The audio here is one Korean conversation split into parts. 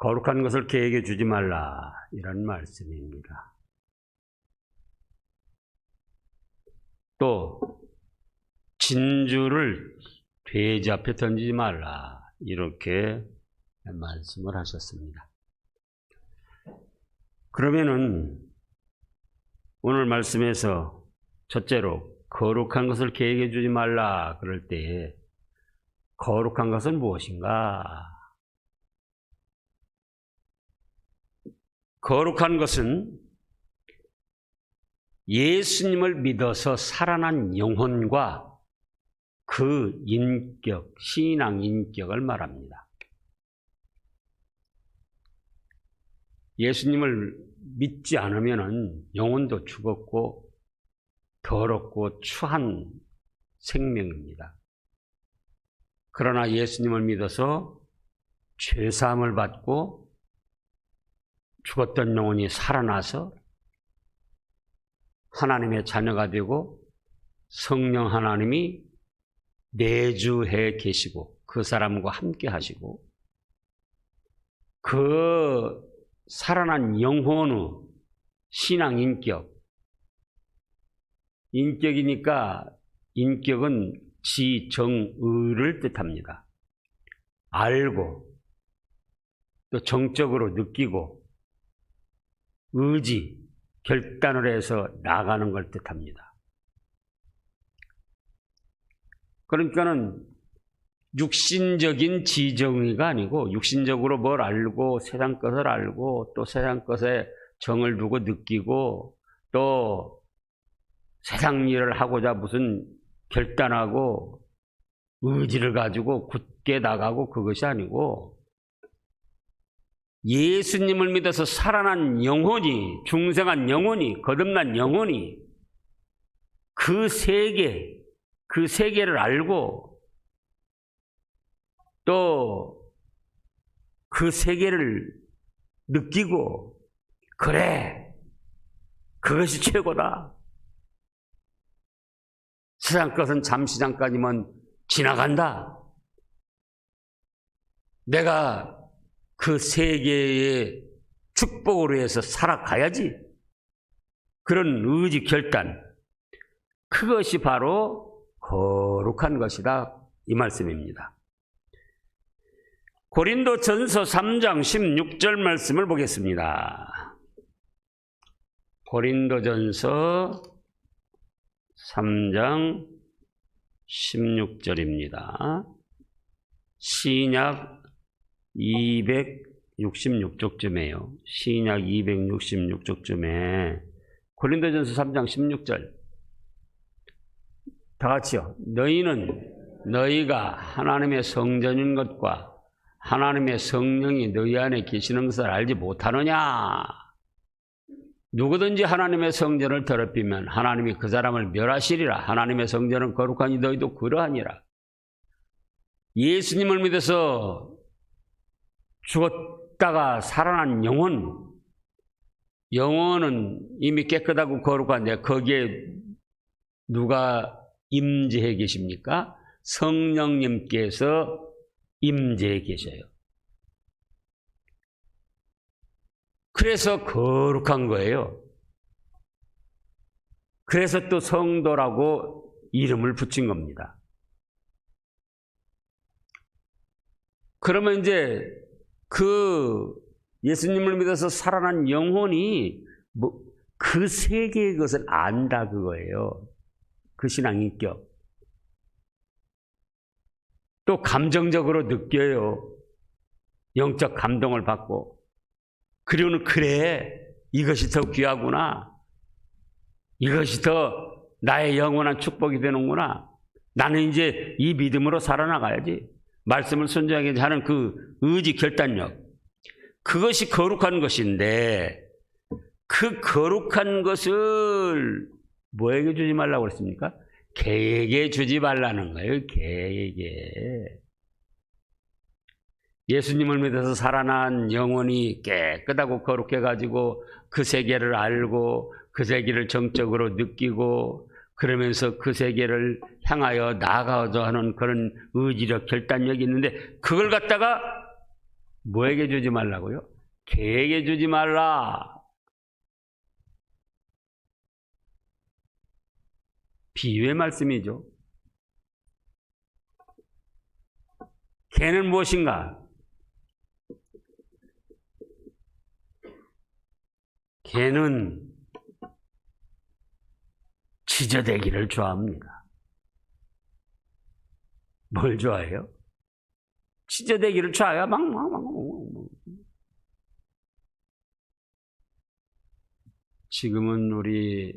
거룩한 것을 계획해 주지 말라, 이런 말씀입니다. 또 진주를 돼지 앞에 던지지 말라, 이렇게 말씀을 하셨습니다. 그러면은 오늘 말씀에서 첫째로 거룩한 것을 계획해 주지 말라 그럴 때에 거룩한 것은 무엇인가? 거룩한 것은 예수님을 믿어서 살아난 영혼과 그 인격, 신앙 인격을 말합니다. 예수님을 믿지 않으면 영혼도 죽었고 더럽고 추한 생명입니다. 그러나 예수님을 믿어서 죄사함을 받고 죽었던 영혼이 살아나서 하나님의 자녀가 되고 성령 하나님이 내주해 계시고 그 사람과 함께 하시고 그 살아난 영혼의 신앙 인격이니까 인격은 지정의를 뜻합니다. 알고 또 정적으로 느끼고 의지, 결단을 해서 나가는 걸 뜻합니다. 그러니까는 육신적인 지정의가 아니고 육신적으로 뭘 알고 세상 것을 알고 또 세상 것에 정을 두고 느끼고 또 세상 일을 하고자 무슨 결단하고 의지를 가지고 굳게 나가고 그것이 아니고 예수님을 믿어서 살아난 영혼이, 중생한 영혼이, 거듭난 영혼이 그 세계를 알고 또 그 세계를 느끼고 그래, 그것이 최고다. 세상 것은 잠시 잠깐이면 지나간다. 내가 그 세계의 축복으로 해서 살아가야지. 그런 의지, 결단, 그것이 바로 거룩한 것이다, 이 말씀입니다. 고린도전서 3장 16절 말씀을 보겠습니다. 고린도전서 3장 16절입니다. 신약 266쪽쯤에요. 신약 266쪽쯤에 고린도전서 3장 16절 다 같이요. 너희가 하나님의 성전인 것과 하나님의 성령이 너희 안에 계시는 것을 알지 못하느냐? 누구든지 하나님의 성전을 더럽히면 하나님이 그 사람을 멸하시리라. 하나님의 성전은 거룩하니 너희도 그러하니라. 예수님을 믿어서 죽었다가 살아난 영혼은 이미 깨끗하고 거룩한데 거기에 누가 임재해 계십니까? 성령님께서 임재해 계셔요. 그래서 거룩한 거예요. 그래서 또 성도라고 이름을 붙인 겁니다. 그러면 이제 그 예수님을 믿어서 살아난 영혼이 그 세계의 것을 안다, 그거예요. 그 신앙 인격. 또 감정적으로 느껴요. 영적 감동을 받고. 그리고는 그래, 이것이 더 귀하구나. 이것이 더 나의 영원한 축복이 되는구나. 나는 이제 이 믿음으로 살아나가야지. 말씀을 순종하게 하는 그 의지, 결단력. 그것이 거룩한 것인데 그 거룩한 것을 뭐에게 주지 말라고 그랬습니까? 개에게 주지 말라는 거예요. 개에게. 예수님을 믿어서 살아난 영혼이 깨끗하고 거룩해가지고 그 세계를 알고 그 세계를 정적으로 느끼고 그러면서 그 세계를 향하여 나아가자 하는 그런 의지력, 결단력이 있는데 그걸 갖다가 뭐에게 주지 말라고요? 개에게 주지 말라. 비유의 말씀이죠. 개는 무엇인가? 개는 지저대기를 좋아합니다. 뭘 좋아해요? 지저대기를 좋아해요. 막. 지금은 우리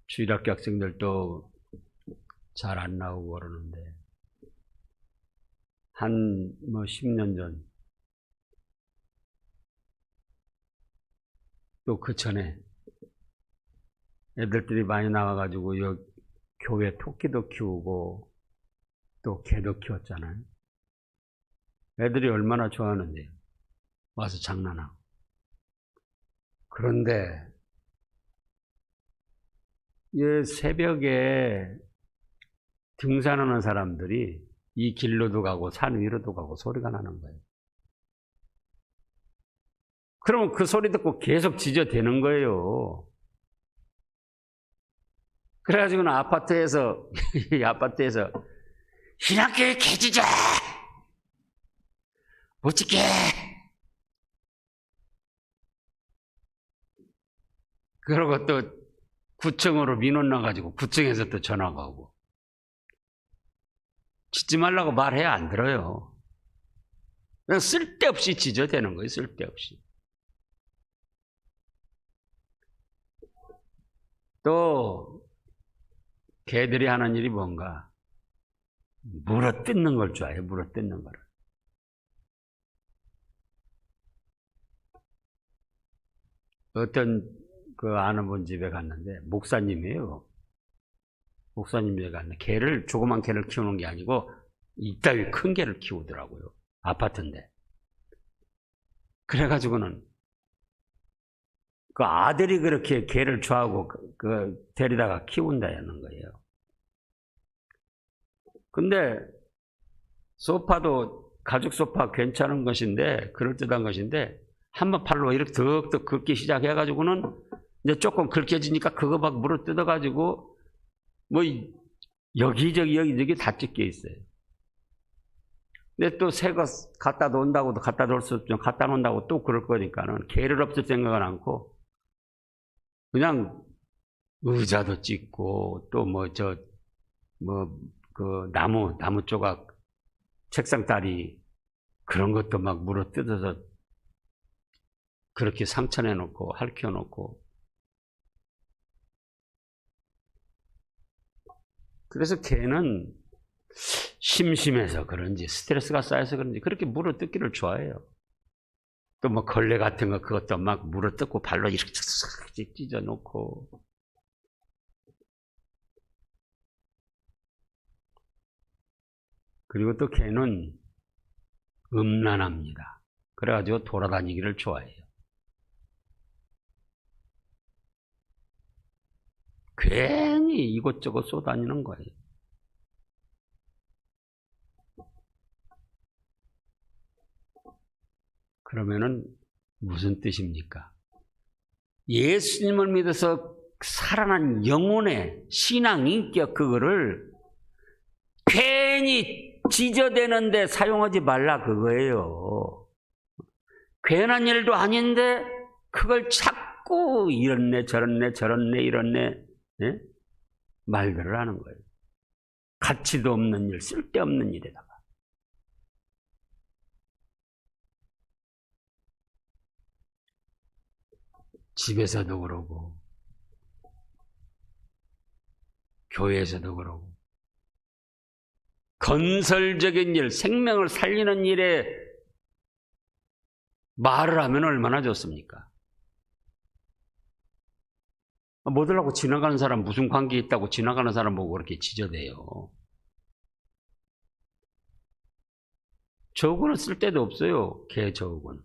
주일학교 학생들도 잘 안 나오고 그러는데, 한 10년 전, 또 그 전에 애들들이 많이 나와가지고 여기 교회 토끼도 키우고 또 개도 키웠잖아요. 애들이 얼마나 좋아하는데요. 와서 장난하고. 그런데 새벽에 등산하는 사람들이 이 길로도 가고 산 위로도 가고 소리가 나는 거예요. 그러면 그 소리 듣고 계속 지저대는 거예요. 그래가지고는 아파트에서 신학교에 개짖어! 못 찍게! 그러고 또 구청으로 민원 나가지고 구청에서 또 전화가 오고. 짖지 말라고 말해야 안 들어요. 그냥 쓸데없이 짖어대는 거예요. 쓸데없이. 또 개들이 하는 일이 뭔가? 물어뜯는 걸 좋아해요. 물어뜯는 거를. 어떤 아는 분 집에 갔는데, 목사님이에요. 목사님 집에 갔는데 개를, 조그만 개를 키우는 게 아니고 이따위 큰 개를 키우더라고요. 아파트인데. 그래가지고는 그 아들이 그렇게 개를 좋아하고 데리다가 키운다는 거예요. 근데 소파도 가죽 소파 괜찮은 것인데, 그럴듯한 것인데, 한번 팔로 이렇게 덕덕 긁기 시작해가지고는 이제 조금 긁혀지니까 그거 막 물어 뜯어가지고 여기저기 다 찢겨 있어요. 근데 또 새 거 갖다 놓는다고도 갖다 놓을 수 없죠. 갖다 놓는다고 또 그럴 거니까는 개를 없앨 생각은 않고 그냥 의자도 찢고 또 나무 조각, 책상 다리 그런 것도 막 물어 뜯어서 그렇게 상처내 놓고 핥혀 놓고. 그래서 개는 심심해서 그런지 스트레스가 쌓여서 그런지 그렇게 물어 뜯기를 좋아해요. 또 걸레 같은 거 그것도 막 물어 뜯고 발로 이렇게 찢어 놓고. 그리고 또 개는 음란합니다. 그래가지고 돌아다니기를 좋아해요. 괜히 이것저것 쏘다니는 거예요. 그러면은 무슨 뜻입니까? 예수님을 믿어서 살아난 영혼의 신앙 인격 그거를 괜히 지저대는데 사용하지 말라 그거예요. 괜한 일도 아닌데 그걸 자꾸 이렇네 저렇네 이렇네 말들을 하는 거예요. 가치도 없는 일, 쓸데없는 일에다가. 집에서도 그러고 교회에서도 그러고 건설적인 일, 생명을 살리는 일에 말을 하면 얼마나 좋습니까? 뭐들하고 지나가는 사람 무슨 관계 있다고 지나가는 사람 보고 그렇게 지저대요. 저거는 쓸데도 없어요. 개 저거는.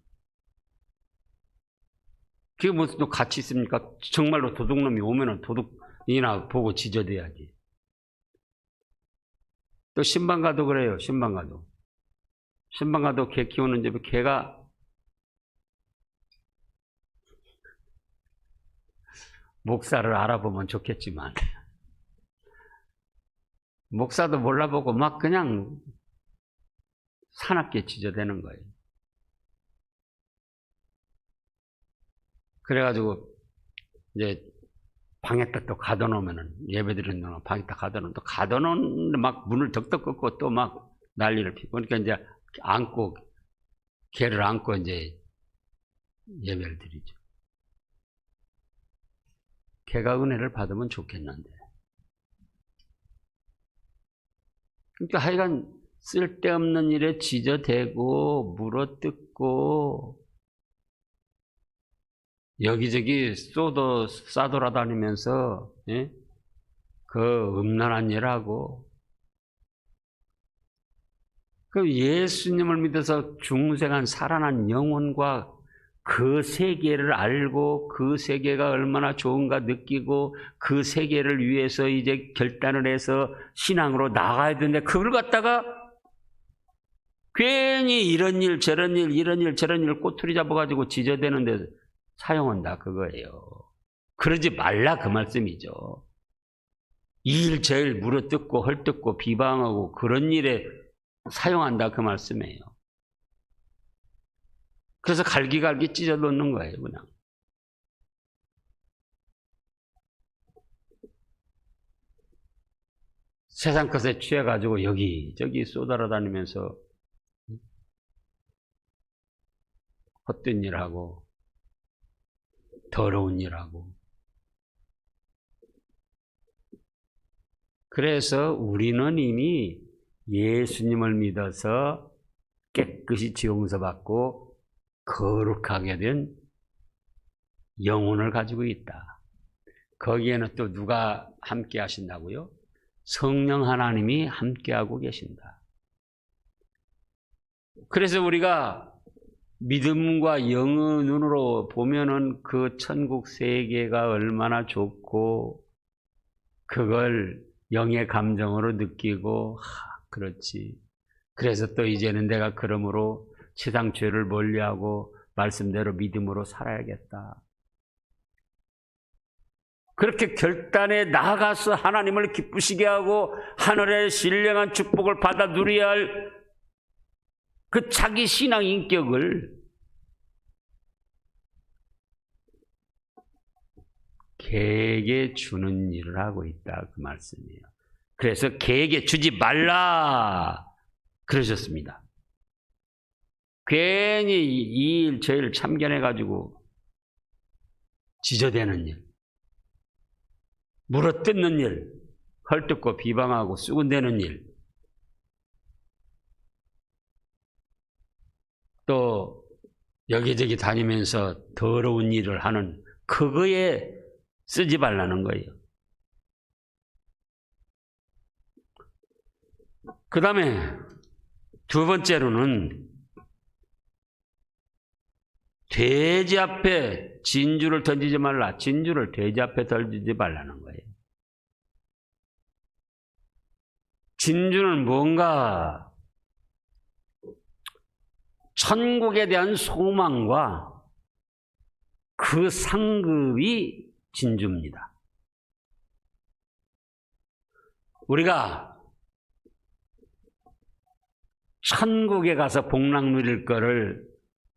그게 무슨 또 가치 있습니까? 정말로 도둑놈이 오면은 도둑이나 보고 지저대야지. 또 신방가도 그래요. 신방가도. 신방 가도 개 키우는 집에 개가 목사를 알아보면 좋겠지만 목사도 몰라보고 막 그냥 사납게 지저대는 거예요. 그래가지고 이제 방에다 또 가둬놓으면은 예배드리는 동안 방에다 가둬놓으면 또 가둬놓는 막 문을 덕덕 꺾고 또 막 난리를 피고 그러니까 이제 안고 개를 안고 이제 예배를 드리죠. 개가 은혜를 받으면 좋겠는데. 그러니까 하여간 쓸데없는 일에 지저대고 물어뜯고 여기저기 싸돌아다니면서 그 음란한 일하고 그 예수님을 믿어서 중생한 살아난 영혼과 그 세계를 알고 그 세계가 얼마나 좋은가 느끼고 그 세계를 위해서 이제 결단을 해서 신앙으로 나가야 되는데 그걸 갖다가 괜히 이런 일 저런 일 이런 일 저런 일 꼬투리 잡아가지고 지저대는데 사용한다 그거예요. 그러지 말라 그 말씀이죠. 이 일 저 일 물어뜯고 헐뜯고 비방하고 그런 일에 사용한다 그 말씀이에요. 그래서 갈기갈기 찢어 놓는 거예요 그냥. 세상 것에 취해가지고 여기저기 쏘달아다니면서 헛된 일하고 더러운 일하고. 그래서 우리는 이미 예수님을 믿어서 깨끗이 지용서받고 거룩하게 된 영혼을 가지고 있다. 거기에는 또 누가 함께 하신다고요? 성령 하나님이 함께하고 계신다. 그래서 우리가 믿음과 영의 눈으로 보면은 그 천국 세계가 얼마나 좋고 그걸 영의 감정으로 느끼고 그렇지. 그래서 또 이제는 내가 그러므로 세상 죄를 멀리하고 말씀대로 믿음으로 살아야겠다. 그렇게 결단에 나아가서 하나님을 기쁘시게 하고 하늘의 신령한 축복을 받아 누려야 할 그 자기 신앙 인격을 개에게 주는 일을 하고 있다 그 말씀이에요. 그래서 개에게 주지 말라 그러셨습니다. 괜히 이 일 저 일 참견해가지고 지저대는 일, 물어뜯는 일, 헐뜯고 비방하고 쑥은대는 일, 또 여기저기 다니면서 더러운 일을 하는 그거에 쓰지 말라는 거예요. 그 다음에 두 번째로는 돼지 앞에 진주를 던지지 말라. 진주를 돼지 앞에 던지지 말라는 거예요. 진주는 뭔가 천국에 대한 소망과 그 상급이 진주입니다. 우리가 천국에 가서 복락 누릴 거를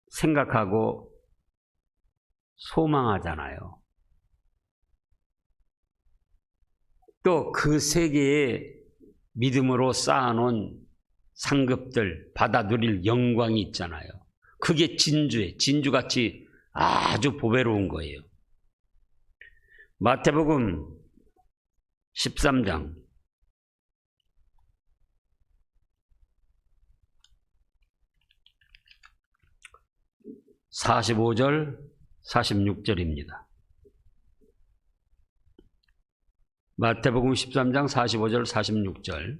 생각하고 소망하잖아요. 또 그 세계에 믿음으로 쌓아놓은 상급들 받아 누릴 영광이 있잖아요. 그게 진주예요. 진주같이 아주 보배로운 거예요. 마태복음 13장 45절 46절입니다. 마태복음 13장 45절 46절.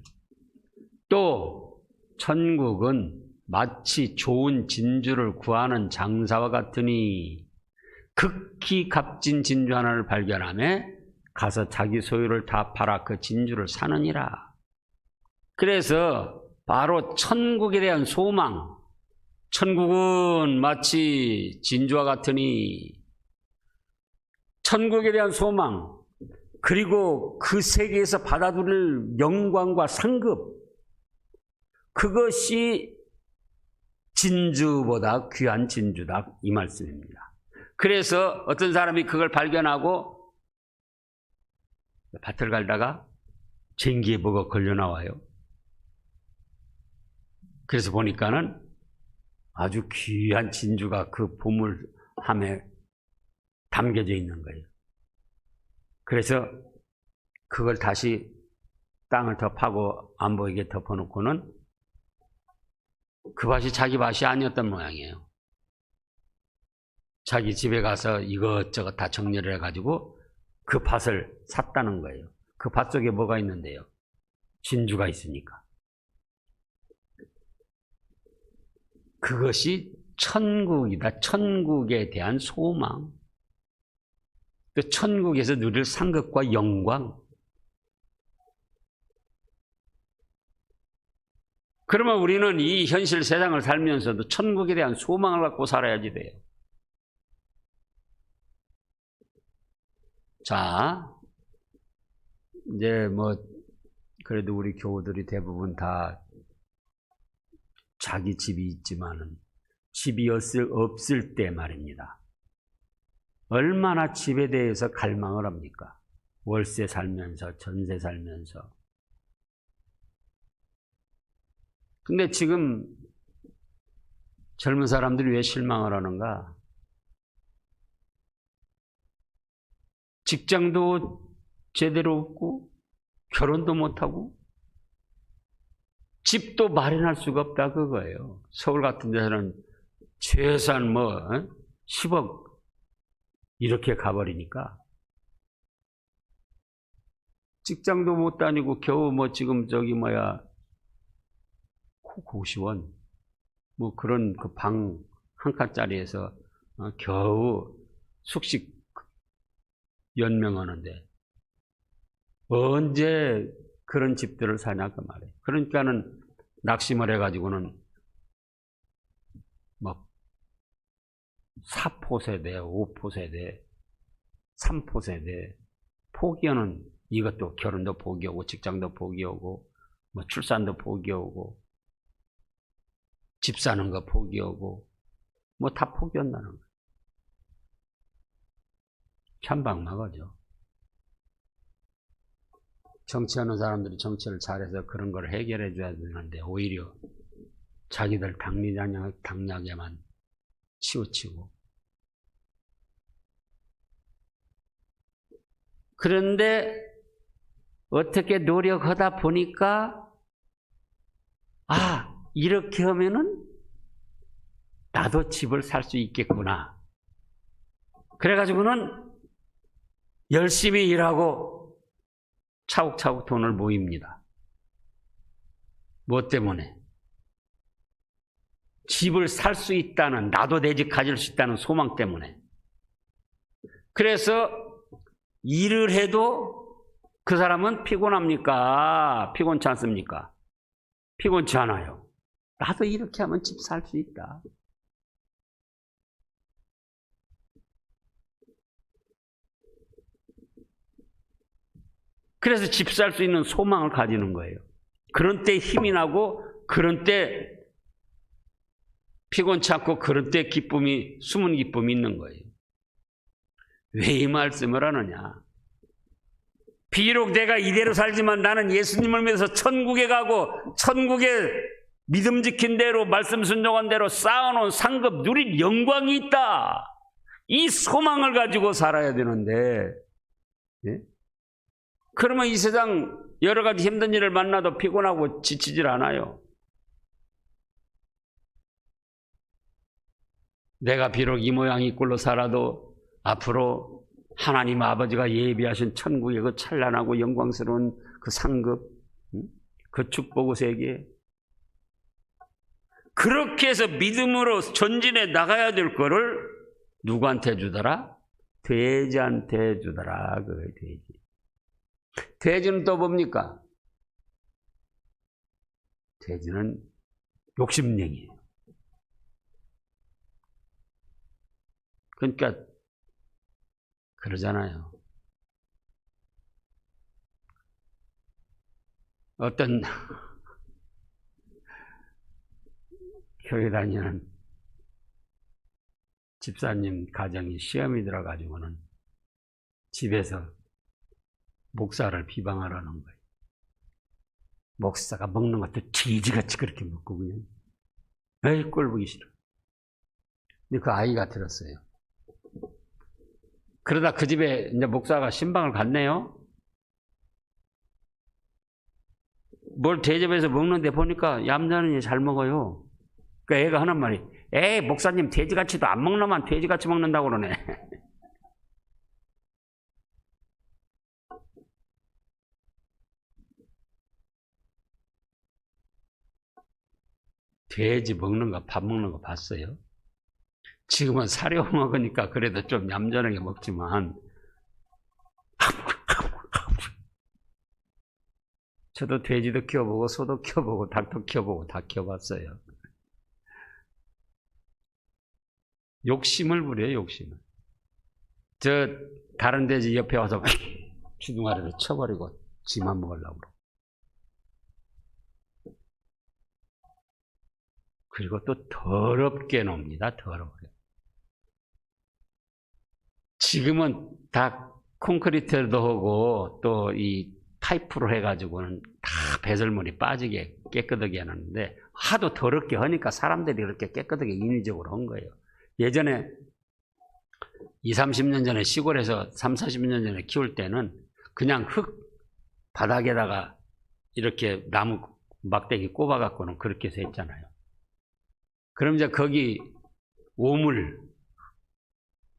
또 천국은 마치 좋은 진주를 구하는 장사와 같으니 극히 값진 진주 하나를 발견하며 가서 자기 소유를 다 팔아 그 진주를 사느니라. 그래서 바로 천국에 대한 소망. 천국은 마치 진주와 같으니, 천국에 대한 소망, 그리고 그 세계에서 받아들일 영광과 상급, 그것이 진주보다 귀한 진주다, 이 말씀입니다. 그래서 어떤 사람이 그걸 발견하고 밭을 갈다가 쟁기에 뭐가 걸려 나와요. 그래서 보니까는 아주 귀한 진주가 그 보물함에 담겨져 있는 거예요. 그래서 그걸 다시 땅을 더 파고 안 보이게 덮어놓고는 그 밭이 자기 밭이 아니었던 모양이에요. 자기 집에 가서 이것저것 다 정리를 해가지고 그 밭을 샀다는 거예요. 그 밭 속에 뭐가 있는데요? 진주가 있으니까. 그것이 천국이다. 천국에 대한 소망. 또 천국에서 누릴 상급과 영광. 그러면 우리는 이 현실 세상을 살면서도 천국에 대한 소망을 갖고 살아야지 돼요. 자, 이제 그래도 우리 교우들이 대부분 다 자기 집이 있지만은 집이 없을 때 말입니다. 얼마나 집에 대해서 갈망을 합니까? 월세 살면서, 전세 살면서. 근데 지금 젊은 사람들이 왜 실망을 하는가? 직장도 제대로 없고, 결혼도 못하고, 집도 마련할 수가 없다 그거예요. 서울 같은 데서는 최소한 10억 이렇게 가버리니까 직장도 못 다니고 겨우 지금 고시원 그런 그 방 한 칸짜리에서 겨우 숙식 연명하는데 언제 그런 집들을 사냐 그 말이에요. 그러니까는 낙심을 해가지고는 4포 세대, 5포 세대, 3포 세대 포기하는, 이것도 결혼도 포기하고 직장도 포기하고 출산도 포기하고 집 사는 거 포기하고 다 포기한다는 거예요. 참 막막하죠. 정치하는 사람들이 정치를 잘해서 그런 걸 해결해 줘야 되는데 오히려 자기들 당락에만 치우치고. 그런데 어떻게 노력하다 보니까 이렇게 하면은 나도 집을 살 수 있겠구나. 그래가지고는 열심히 일하고 차곡차곡 돈을 모입니다. 뭐 때문에? 집을 살 수 있다는, 나도 내 집 가질 수 있다는 소망 때문에. 그래서 일을 해도 그 사람은 피곤합니까? 피곤치 않습니까? 피곤치 않아요. 나도 이렇게 하면 집 살 수 있다. 그래서 집 살 수 있는 소망을 가지는 거예요. 그런 때 힘이 나고, 그런 때 피곤치 않고, 그런 때 기쁨이, 숨은 기쁨이 있는 거예요. 왜 이 말씀을 하느냐? 비록 내가 이대로 살지만 나는 예수님을 믿어서 천국에 가고, 천국에 믿음 지킨 대로, 말씀 순종한 대로 쌓아놓은 상급 누릴 영광이 있다. 이 소망을 가지고 살아야 되는데, 예? 그러면 이 세상 여러 가지 힘든 일을 만나도 피곤하고 지치질 않아요. 내가 비록 이 모양 이 꼴로 살아도 앞으로 하나님 아버지가 예비하신 천국의 그 찬란하고 영광스러운 그 상급, 그 축복의 세계, 그렇게 해서 믿음으로 전진해 나가야 될 거를 누구한테 주더라? 돼지한테 주더라. 그 돼지. 돼지는 또 뭡니까? 돼지는 욕심쟁이에요. 그러니까 그러잖아요. 어떤 교회 다니는 집사님 가정이 시험이 들어가지고는 집에서 목사를 비방하라는 거예요. 목사가 먹는 것도 돼지같이 그렇게 먹고 그냥 에이 꼴 보기 싫어. 근데 그 아이가 들었어요. 그러다 그 집에 이제 목사가 신방을 갔네요. 뭘 대접해서 먹는데 보니까 얌전히 잘 먹어요. 그 애가 하는 말이 에이 목사님 돼지같이도 안 먹나만 돼지같이 먹는다고 그러네. 돼지 먹는 거, 밥 먹는 거 봤어요? 지금은 사료 먹으니까 그래도 좀 얌전하게 먹지만 저도 돼지도 키워보고 소도 키워보고 닭도 키워보고 다 키워봤어요. 욕심을 부려요, 욕심을. 저 다른 돼지 옆에 와서 주둥아리를 쳐버리고 지만 먹으려고 그러고. 그리고 또 더럽게 놉니다. 더러워요. 지금은 다 콘크리트도 하고 또 이 파이프로 해가지고는 다 배설물이 빠지게 깨끗하게 해놨는데 하도 더럽게 하니까 사람들이 그렇게 깨끗하게 인위적으로 한 거예요. 예전에 20, 30년 전에 시골에서 30, 40년 전에 키울 때는 그냥 흙 바닥에다가 이렇게 나무 막대기 꼽아갖고는 그렇게 해서 했잖아요. 그럼 이제 거기 오물,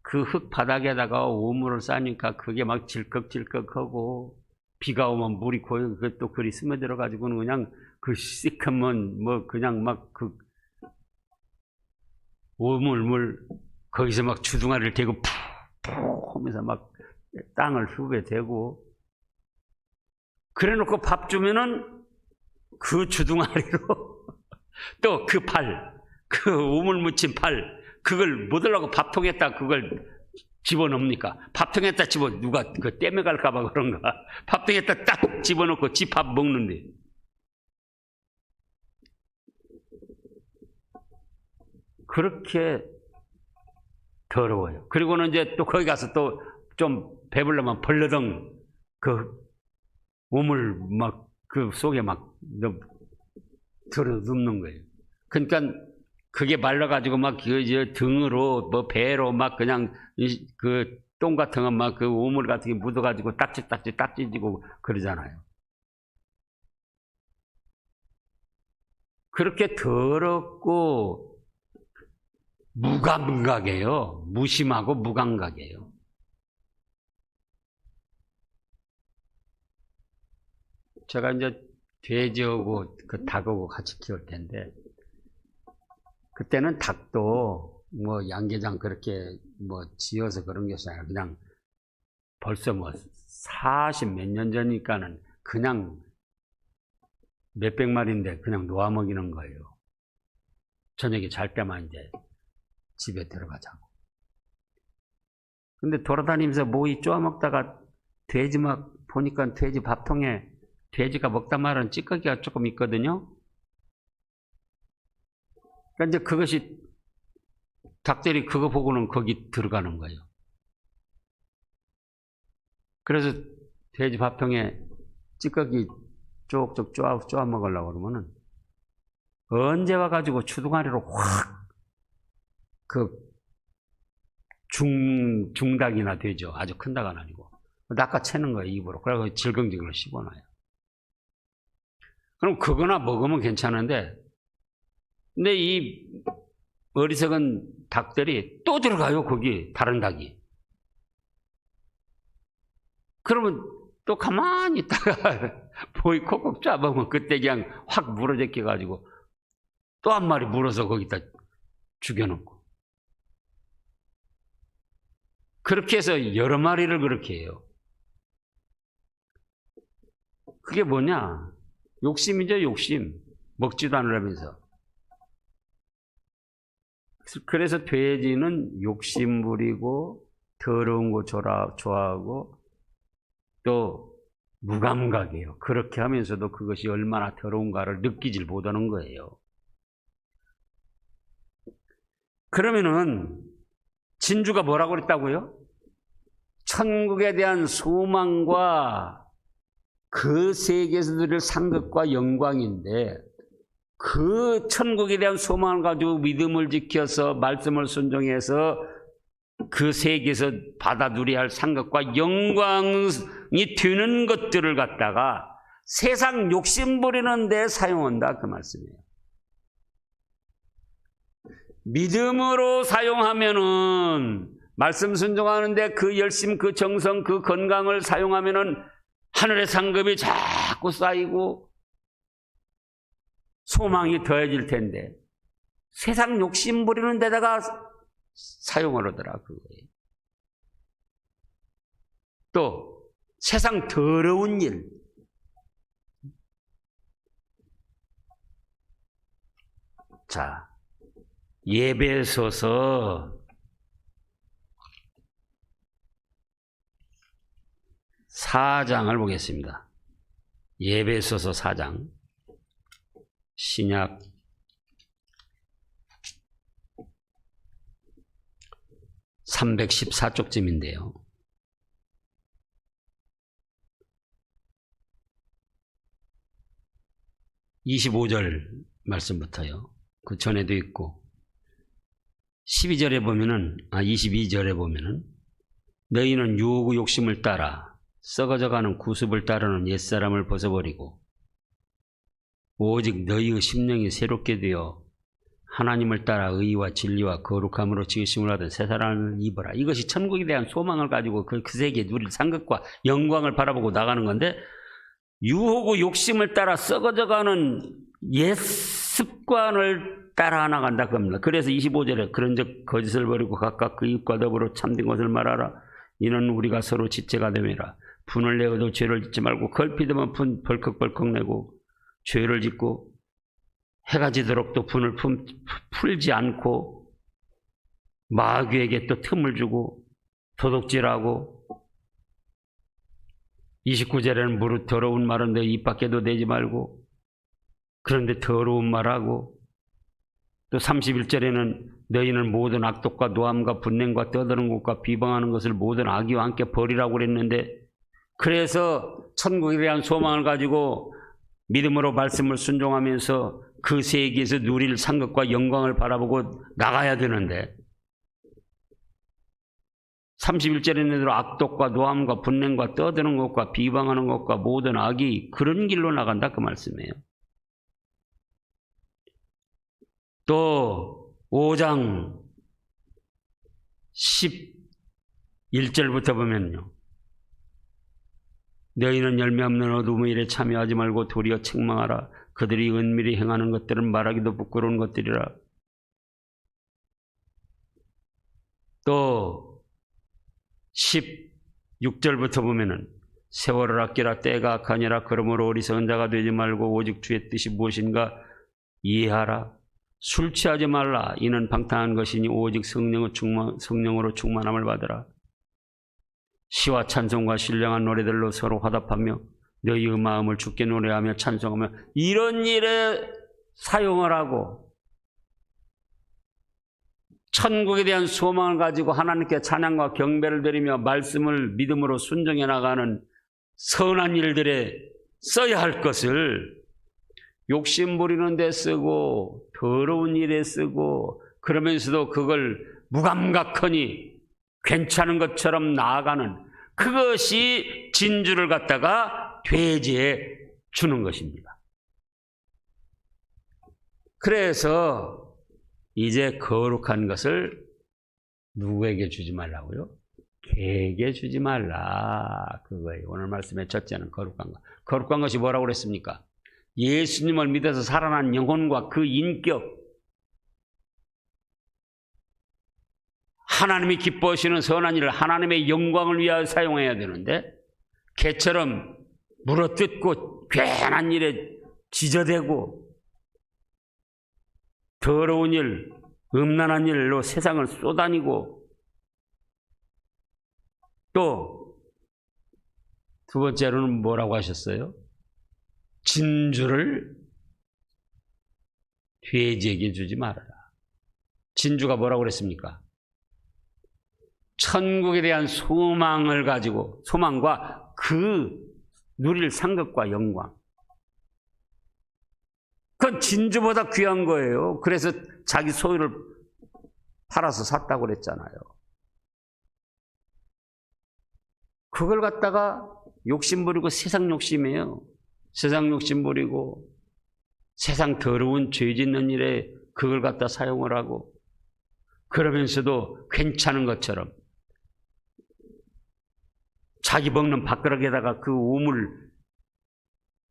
그 흙 바닥에다가 오물을 싸니까 그게 막 질꺽질꺽하고 비가 오면 물이 고여 그것도 그리 스며들어 가지고는 그냥 그 시커먼 뭐 그냥 막 그 오물물 거기서 막 주둥아리를 대고 푹푹 하면서 막 땅을 흡에 대고 그래 놓고 밥 주면은 그 주둥아리로 또 그 팔, 그 오물 묻힌 팔 그걸 못 하려고 밥통에다 그걸 집어넣습니까? 밥통에다 누가 그 땜에 갈까봐 그런가? 밥통에다 딱 집어넣고 지 밥 먹는데. 그렇게 더러워요. 그리고는 이제 또 거기 가서 또 좀 배불러면 벌러덩 그 우물 막 그 속에 막 들어 눕는 거예요. 그러니까 그게 말라가지고 막 그 등으로 뭐 배로 막 그냥 그 똥 같은 거 막 그 우물 같은 게 묻어가지고 딱지지고 그러잖아요. 그렇게 더럽고 무감각이에요. 무심하고 무감각이에요. 제가 이제 돼지하고 그 닭하고 같이 키울 텐데 그때는 닭도 뭐 양계장 그렇게 뭐 지어서 그런 게 아니라 그냥 벌써 뭐 40 몇 년 전이니까는 그냥 몇백 마리인데 그냥 놓아 먹이는 거예요. 저녁에 잘 때만 이제 집에 들어가자고. 근데 돌아다니면서 모이 쪼아 먹다가 돼지 막 보니까 돼지 밥통에 돼지가 먹다 말은 찌꺼기가 조금 있거든요. 그러니까 이제 그것이 닭들이 그거 보고는 거기 들어가는 거예요. 그래서 돼지 밥통에 찌꺼기 쪽쪽 쪼아 먹으려고 그러면은 언제 와가지고 주둥아리로 확 그 중닭이나 되죠. 아주 큰 닭은 아니고 낚아채는 거예요, 입으로. 그래서 질겅질겅 씹어놔요. 그럼 그거나 먹으면 괜찮은데 근데 이 어리석은 닭들이 또 들어가요, 거기 다른 닭이. 그러면 또 가만히 있다가 보이 콕콕 잡으면 그때 그냥 확 물어제껴가지고 또 한 마리 물어서 거기다 죽여놓고 그렇게 해서 여러 마리를 그렇게 해요. 그게 뭐냐? 욕심이죠, 욕심. 먹지도 않으라면서. 그래서 돼지는 욕심 부리고 더러운 거 좋아하고 또 무감각이에요. 그렇게 하면서도 그것이 얼마나 더러운가를 느끼질 못하는 거예요. 그러면은 진주가 뭐라고 그랬다고요? 천국에 대한 소망과 그 세계에서 누릴 상급과 영광인데, 그 천국에 대한 소망을 가지고 믿음을 지켜서 말씀을 순종해서 그 세계에서 받아 누려야 할 상급과 영광이 되는 것들을 갖다가 세상 욕심 부리는 데 사용한다, 그 말씀이에요. 믿음으로 사용하면은, 말씀 순종하는데 그 열심, 그 정성, 그 건강을 사용하면은 하늘의 상급이 자꾸 쌓이고 소망이 더해질 텐데, 세상 욕심 부리는 데다가 사용을 하더라, 그거예요. 또 세상 더러운 일, 자, 예배소서 4장을 보겠습니다. 예배소서 4장, 신약 314쪽쯤인데요. (25절) 말씀부터요. 그 전에도 있고 12절에 보면은, 22절에 보면은, 너희는 유혹의 욕심을 따라 썩어져가는 구습을 따르는 옛사람을 벗어버리고 오직 너희의 심령이 새롭게 되어 하나님을 따라 의와 진리와 거룩함으로 지으심을 하던 새 사람을 입어라. 이것이 천국에 대한 소망을 가지고 그 세계에 누릴 상급과 영광을 바라보고 나가는 건데, 유혹의 욕심을 따라 썩어져가는 옛 습관을 따라 나간다 겁니다. 그래서 25절에 그런즉 거짓을 버리고 각각 그 입과 더불어 참된 것을 말하라. 이는 우리가 서로 지체가 됨이라. 분을 내어도 죄를 짓지 말고 걸핏하면 분 벌컥벌컥 내고 죄를 짓고 해가 지도록 또 분을 풀지 않고 마귀에게 또 틈을 주고 도둑질하고, 29절에는 무릇 더러운 말은 내 입 밖에도 내지 말고 그런데 더러운 말하고, 또 31절에는 너희는 모든 악독과 노함과 분냉과 떠드는 것과 비방하는 것을 모든 악의와 함께 버리라고 그랬는데, 그래서 천국에 대한 소망을 가지고 믿음으로 말씀을 순종하면서 그 세계에서 누릴 상급과 영광을 바라보고 나가야 되는데, 31절에는 악독과 노함과 분냉과 떠드는 것과 비방하는 것과 모든 악이 그런 길로 나간다, 그 말씀이에요. 또 5장 11절부터 보면요, 너희는 열매 없는 어두움의 일에 참여하지 말고 도리어 책망하라. 그들이 은밀히 행하는 것들은 말하기도 부끄러운 것들이라. 또 16절부터 보면은 세월을 아끼라. 때가 악하니라. 그러므로 어리석은 자가 되지 말고 오직 주의 뜻이 무엇인가 이해하라. 술 취하지 말라. 이는 방탕한 것이니 오직 성령으로 충만함을 받으라. 시와 찬송과 신령한 노래들로 서로 화답하며 너희의 마음을 주께 노래하며 찬송하며, 이런 일에 사용을 하고 천국에 대한 소망을 가지고 하나님께 찬양과 경배를 드리며 말씀을 믿음으로 순종해 나가는 선한 일들에 써야 할 것을 욕심 부리는 데 쓰고 더러운 일에 쓰고, 그러면서도 그걸 무감각하니 괜찮은 것처럼 나아가는, 그것이 진주를 갖다가 돼지에 주는 것입니다. 그래서 이제 거룩한 것을 누구에게 주지 말라고요? 개에게 주지 말라, 그거예요. 오늘 말씀의 첫째는 거룩한 것. 거룩한 것이 뭐라고 그랬습니까? 예수님을 믿어서 살아난 영혼과 그 인격, 하나님이 기뻐하시는 선한 일을 하나님의 영광을 위하여 사용해야 되는데, 개처럼 물어뜯고 괜한 일에 지저대고 더러운 일, 음란한 일로 세상을 쏘다니고, 또 두 번째로는 뭐라고 하셨어요? 진주를 돼지에게 주지 말아라. 진주가 뭐라고 그랬습니까? 천국에 대한 소망을 가지고, 소망과 그 누릴 상급과 영광. 그건 진주보다 귀한 거예요. 그래서 자기 소유를 팔아서 샀다고 그랬잖아요. 그걸 갖다가 욕심 부리고, 세상 욕심이에요. 세상 욕심 부리고 세상 더러운 죄 짓는 일에 그걸 갖다 사용을 하고, 그러면서도 괜찮은 것처럼 자기 먹는 밥그릇에다가 그 우물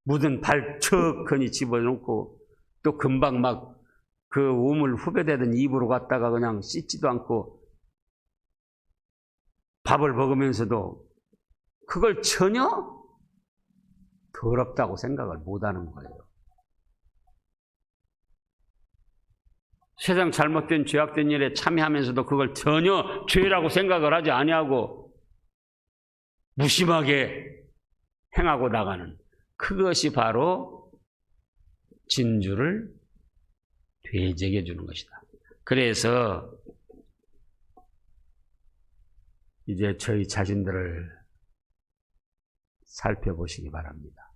묻은 발척하니 집어넣고, 또 금방 막 그 우물 후벼대던 입으로 갖다가 그냥 씻지도 않고 밥을 먹으면서도 그걸 전혀 더럽다고 생각을 못하는 거예요. 세상 잘못된 죄악된 일에 참여하면서도 그걸 전혀 죄라고 생각을 하지 아니하고 무심하게 행하고 나가는, 그것이 바로 진주를 돼지에게 주는 것이다. 그래서 이제 저희 자신들을 살펴보시기 바랍니다.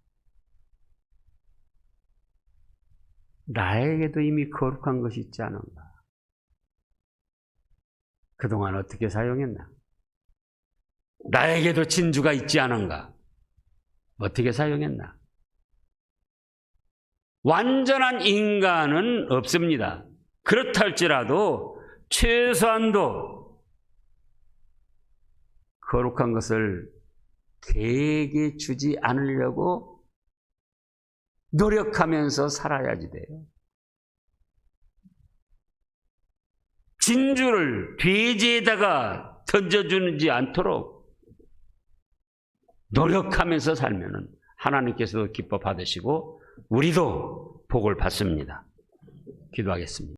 나에게도 이미 거룩한 것이 있지 않은가? 그동안 어떻게 사용했나? 나에게도 진주가 있지 않은가? 어떻게 사용했나? 완전한 인간은 없습니다. 그렇다 할지라도 최소한도 거룩한 것을 개에게 주지 않으려고 노력하면서 살아야지 돼요. 진주를 돼지에다가 던져주지 않도록 노력하면서 살면은 하나님께서도 기뻐 받으시고 우리도 복을 받습니다. 기도하겠습니다.